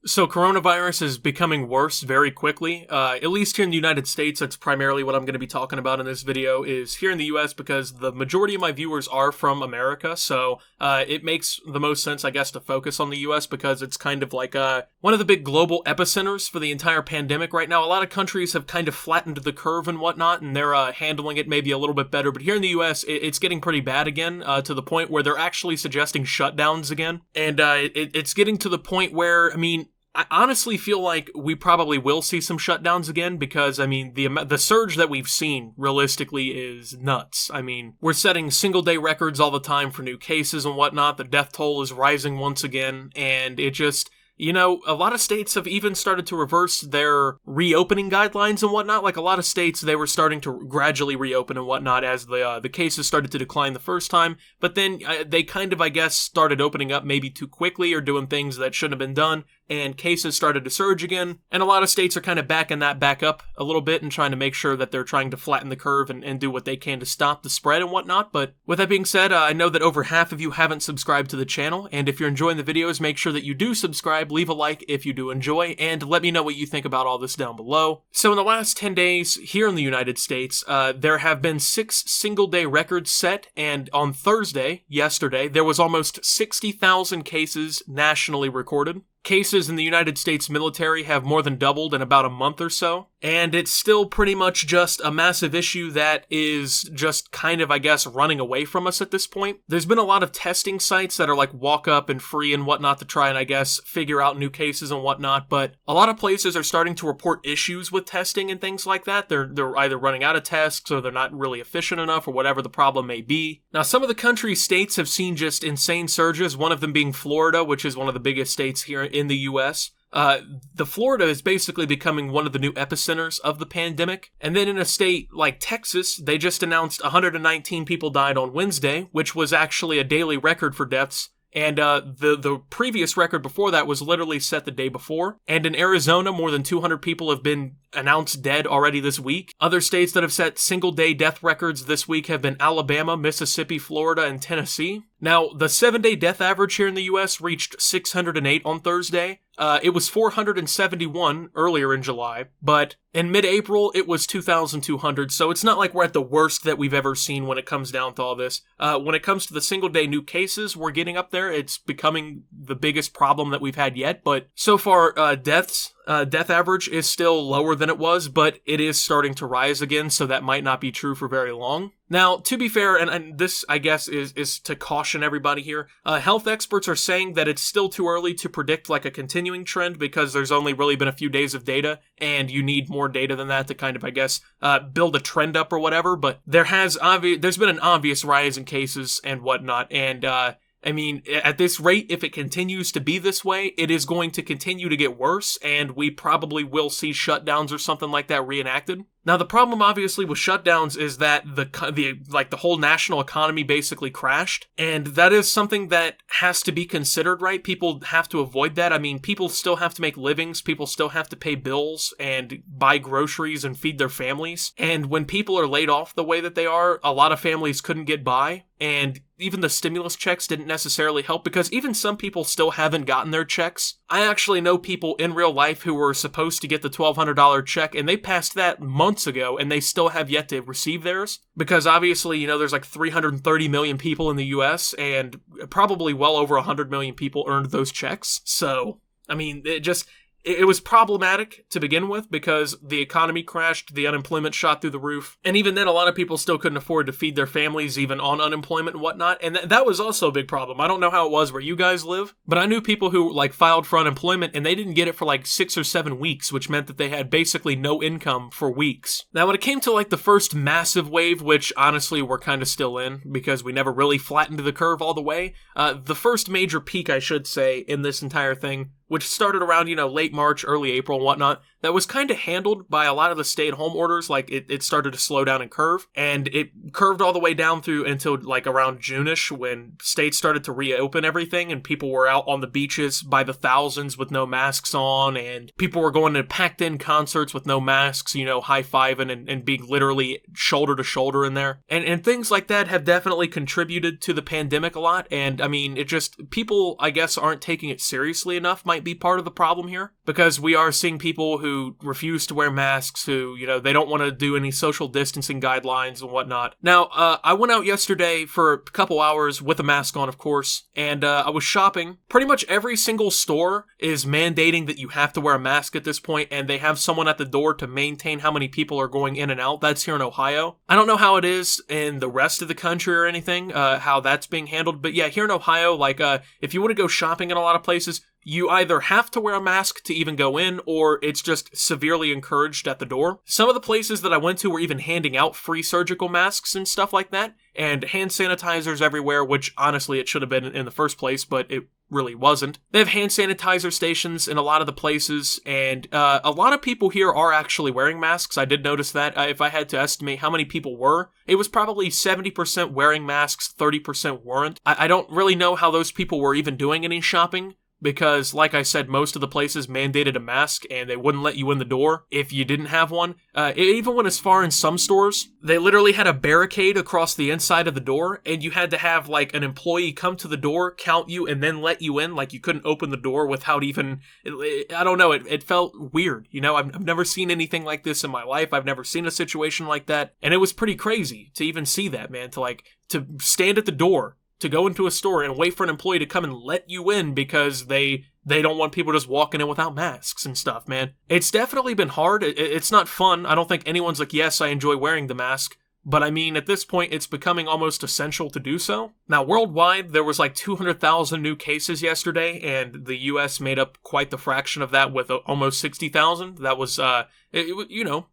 So coronavirus is becoming worse very quickly. At least here in the United States, that's primarily what I'm going to be talking about in this video, is here in the US, because the majority of my viewers are from America, so it makes the most sense, I guess, to focus on the US because it's kind of like one of the big global epicenters for the entire pandemic right now. A lot of countries have kind of flattened the curve and whatnot, and they're handling it maybe a little bit better, but here in the US, it's getting pretty bad again, to the point where they're actually suggesting shutdowns again, and it's getting to the point where, I mean, I honestly feel like we probably will see some shutdowns again because, I mean, the surge that we've seen realistically is nuts. I mean, we're setting single-day records all the time for new cases and whatnot. The death toll is rising once again, and it just... You know, a lot of states have even started to reverse their reopening guidelines and whatnot. Like, a lot of states, they were starting to gradually reopen and whatnot as the cases started to decline the first time. But then they kind of, I guess, started opening up maybe too quickly or doing things that shouldn't have been done. And cases started to surge again. And a lot of states are kind of backing that back up a little bit and trying to make sure that they're trying to flatten the curve and do what they can to stop the spread and whatnot. But with that being said, I know that over half of you haven't subscribed to the channel. And if you're enjoying the videos, make sure that you do subscribe, leave a like if you do enjoy, and let me know what you think about all this down below. So in the last 10 days here in the United States, there have been 6 single-day records set. And on Thursday, yesterday, there was almost 60,000 cases nationally recorded. Cases in the United States military have more than doubled in about a month or so, and it's still pretty much just a massive issue that is just kind of, I guess, running away from us at this point. There's been a lot of testing sites that are like walk up and free and whatnot to try and, I guess, figure out new cases and whatnot, but a lot of places are starting to report issues with testing and things like that. They're either running out of tests or they're not really efficient enough or whatever the problem may be. Now, some of the country's states have seen just insane surges, one of them being Florida, which is one of the biggest states here in the US. The Florida is basically becoming one of the new epicenters of the pandemic. And then in a state like Texas, they just announced 119 people died on Wednesday, which was actually a daily record for deaths. And the previous record before that was literally set the day before. And in Arizona, more than 200 people have been announced dead already this week. Other states that have set single-day death records this week have been Alabama, Mississippi, Florida, and Tennessee. Now, the 7-day death average here in the U.S. reached 608 on Thursday. It was 471 earlier in July, but in mid-April, it was 2,200, so it's not like we're at the worst that we've ever seen when it comes down to all this. When it comes to the single-day new cases, we're getting up there. It's becoming the biggest problem that we've had yet, but so far, death average is still lower than it was, but it is starting to rise again, so that might not be true for very long. Now, to be fair, and this, I guess, is to caution everybody here, health experts are saying that it's still too early to predict like a continuing trend because there's only really been a few days of data, and you need more data than that to kind of, I guess, build a trend up or whatever, but there's been an obvious rise in cases and whatnot, and I mean, at this rate, if it continues to be this way, it is going to continue to get worse, and we probably will see shutdowns or something like that reenacted. Now, the problem, obviously, with shutdowns is that the whole national economy basically crashed, and that is something that has to be considered, right? People have to avoid that. I mean, people still have to make livings, people still have to pay bills and buy groceries and feed their families, and when people are laid off the way that they are, a lot of families couldn't get by, and even the stimulus checks didn't necessarily help because even some people still haven't gotten their checks. I actually know people in real life who were supposed to get the $1,200 check, and they passed that months ago, and they still have yet to receive theirs. Because obviously, you know, there's like 330 million people in the US, and probably well over 100 million people earned those checks. So, I mean, it was problematic to begin with because the economy crashed, the unemployment shot through the roof, and even then a lot of people still couldn't afford to feed their families even on unemployment and whatnot, and that was also a big problem. I don't know how it was where you guys live, but I knew people who like filed for unemployment and they didn't get it for like 6 or 7 weeks, which meant that they had basically no income for weeks. Now when it came to like the first massive wave, which honestly we're kind of still in because we never really flattened the curve all the way, the first major peak, I should say, in this entire thing, which started around, you know, late March, early April and whatnot, that was kind of handled by a lot of the stay-at-home orders. Like, it started to slow down and curve, and it curved all the way down through until, like, around June-ish, when states started to reopen everything, and people were out on the beaches by the thousands with no masks on, and people were going to packed-in concerts with no masks, you know, high-fiving and being literally shoulder-to-shoulder in there. And things like that have definitely contributed to the pandemic a lot, and, I mean, it just, people, I guess, aren't taking it seriously enough, might might be part of the problem here, because we are seeing people who refuse to wear masks, who, they don't want to do any social distancing guidelines and whatnot. Now, I went out yesterday for a couple hours with a mask on, of course, and I was shopping. Pretty much every single store is mandating that you have to wear a mask at this point, and they have someone at the door to maintain how many people are going in and out. That's here in Ohio. I don't know how it is in the rest of the country or anything, how that's being handled, but yeah, here in Ohio, if you want to go shopping in a lot of places, you either have to wear a mask to even go in, or it's just severely encouraged at the door. Some of the places that I went to were even handing out free surgical masks and stuff like that, and hand sanitizers everywhere, which honestly it should have been in the first place, but it really wasn't. They have hand sanitizer stations in a lot of the places, and a lot of people here are actually wearing masks. I did notice that. If I had to estimate how many people were, it was probably 70% wearing masks, 30% weren't. I don't really know how those people were even doing any shopping, because, like I said, most of the places mandated a mask, and they wouldn't let you in the door if you didn't have one. It even went as far in some stores. They literally had a barricade across the inside of the door, and you had to have, an employee come to the door, count you, and then let you in. You couldn't open the door without even... I don't know, it felt weird, I've never seen anything like this in my life. I've never seen a situation like that, and it was pretty crazy to even see that, man, to stand at the door, to go into a store and wait for an employee to come and let you in because they don't want people just walking in without masks and stuff, man. It's definitely been hard. It's not fun. I don't think anyone's like, yes, I enjoy wearing the mask. But I mean, at this point, it's becoming almost essential to do so. Now, worldwide, there was 200,000 new cases yesterday, and the U.S. made up quite the fraction of that with almost 60,000. That was,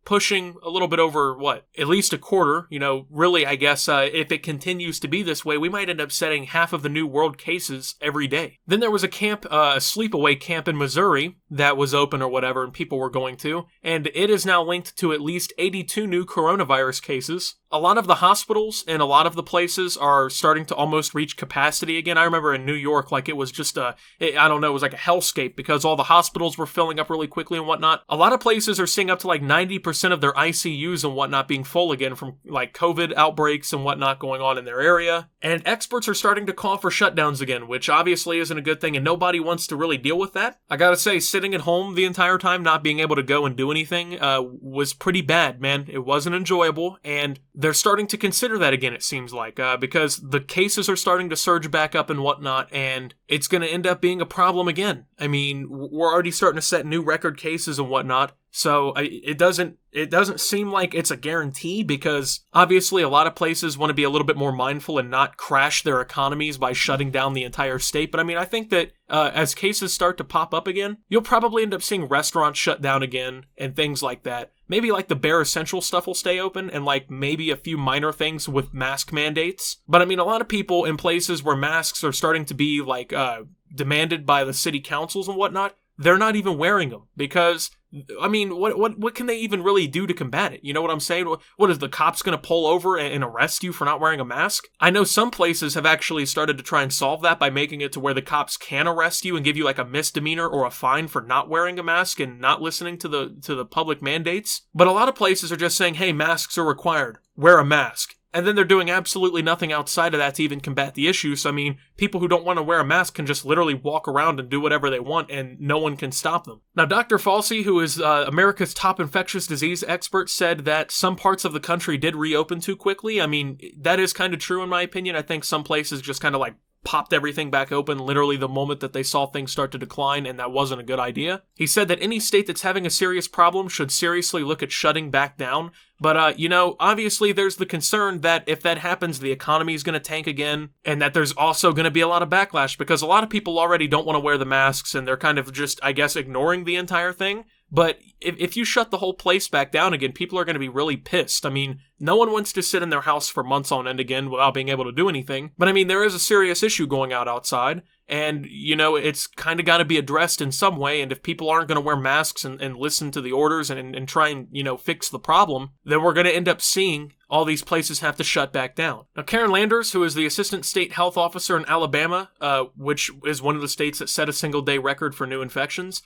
pushing a little bit over, at least a quarter. Really, I guess, if it continues to be this way, we might end up setting half of the new world cases every day. Then there was a camp, a sleepaway camp in Missouri that was open or whatever, and people were going to, and it is now linked to at least 82 new coronavirus cases. A lot of the hospitals and a lot of the places are starting to almost reach capacity again. I remember in New York, it was just it was like a hellscape because all the hospitals were filling up really quickly and whatnot. A lot of places are seeing up to 90% of their ICUs and whatnot being full again from COVID outbreaks and whatnot going on in their area. And experts are starting to call for shutdowns again, which obviously isn't a good thing, and nobody wants to really deal with that. I gotta say, sitting at home the entire time, not being able to go and do anything, was pretty bad, man. It wasn't enjoyable, and they're starting to consider that again, it seems like, because the cases are starting to surge back up and whatnot, and it's going to end up being a problem again. I mean, we're already starting to set new record cases and whatnot, so it doesn't seem like it's a guarantee, because obviously a lot of places want to be a little bit more mindful and not crash their economies by shutting down the entire state. But I mean, I think that as cases start to pop up again, you'll probably end up seeing restaurants shut down again and things like that. Maybe the bare essential stuff will stay open, and maybe a few minor things with mask mandates. But I mean, a lot of people in places where masks are starting to be demanded by the city councils and whatnot, they're not even wearing them, because I mean, what can they even really do to combat it? You know what I'm saying? What is the cops going to pull over and arrest you for not wearing a mask? I know some places have actually started to try and solve that by making it to where the cops can arrest you and give you a misdemeanor or a fine for not wearing a mask and not listening to the public mandates. But a lot of places are just saying, hey, masks are required. Wear a mask. And then they're doing absolutely nothing outside of that to even combat the issue. So, I mean, people who don't want to wear a mask can just literally walk around and do whatever they want, and no one can stop them. Now, Dr. Fauci, who is America's top infectious disease expert, said that some parts of the country did reopen too quickly. I mean, that is kind of true in my opinion. I think some places just kind of popped everything back open literally the moment that they saw things start to decline, and that wasn't a good idea. He said that any state that's having a serious problem should seriously look at shutting back down. But, obviously there's the concern that if that happens, the economy is going to tank again, and that there's also going to be a lot of backlash, because a lot of people already don't want to wear the masks, and they're kind of just, I guess, ignoring the entire thing. But if you shut the whole place back down again, people are going to be really pissed. I mean, no one wants to sit in their house for months on end again without being able to do anything. But I mean, there is a serious issue going outside. And, it's kind of got to be addressed in some way. And if people aren't going to wear masks and listen to the orders and try and, fix the problem, then we're going to end up seeing all these places have to shut back down. Now, Karen Landers, who is the assistant state health officer in Alabama, which is one of the states that set a single-day record for new infections,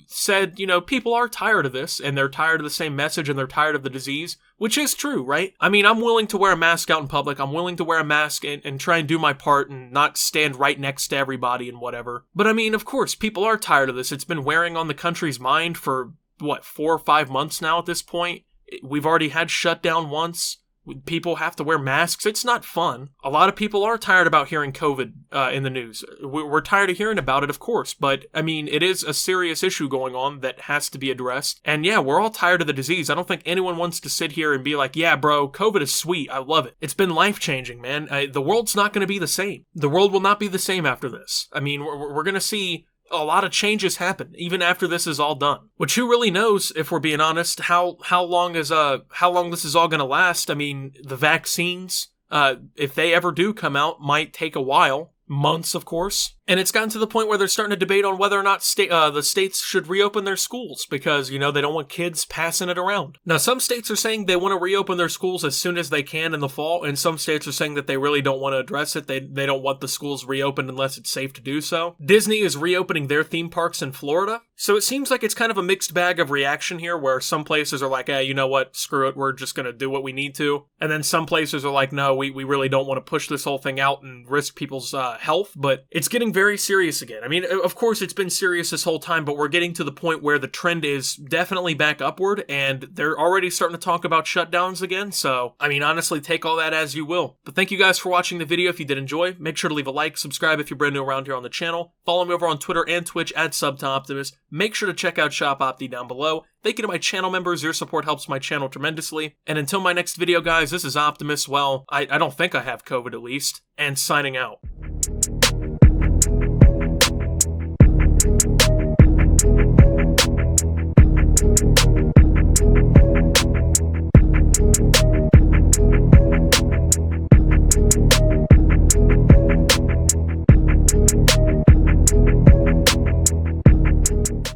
said, people are tired of this, and they're tired of the same message, and they're tired of the disease, which is true, right? I mean, I'm willing to wear a mask out in public. I'm willing to wear a mask and try and do my part and not stand right next to everybody and whatever. But I mean, of course, people are tired of this. It's been wearing on the country's mind for, 4 or 5 months now at this point. We've already had shutdown once. People have to wear masks. It's not fun. A lot of people are tired about hearing COVID in the news. We're tired of hearing about it, of course, but I mean, it is a serious issue going on that has to be addressed. And yeah, we're all tired of the disease. I don't think anyone wants to sit here and be like, yeah, bro, COVID is sweet. I love it. It's been life-changing, man. The world's not going to be the same. The world will not be the same after this. I mean, we're going to see a lot of changes happen even after this is all done. Which who really knows, if we're being honest, how long this is all going to last. I mean, the vaccines, if they ever do come out, might take a while. Months, of course. And it's gotten to the point where they're starting to debate on whether or not the states should reopen their schools because, they don't want kids passing it around. Now, some states are saying they want to reopen their schools as soon as they can in the fall, and some states are saying that they really don't want to address it. They don't want the schools reopened unless it's safe to do so. Disney is reopening their theme parks in Florida. So it seems like it's kind of a mixed bag of reaction here where some places are like, hey, you know what, screw it, we're just going to do what we need to. And then some places are like, no, we really don't want to push this whole thing out and risk people's health, but it's getting very serious again. I mean, of course it's been serious this whole time, but we're getting to the point where the trend is definitely back upward, and they're already starting to talk about shutdowns again, so, I mean, honestly, take all that as you will. But thank you guys for watching the video. If you did enjoy, make sure to leave a like, subscribe if you're brand new around here on the channel, follow me over on Twitter and Twitch at @SubToOptimus, make sure to check out Shop Opti down below. Thank you to my channel members, your support helps my channel tremendously, and until my next video, guys, this is Optimus, well, I don't think I have COVID at least, and signing out.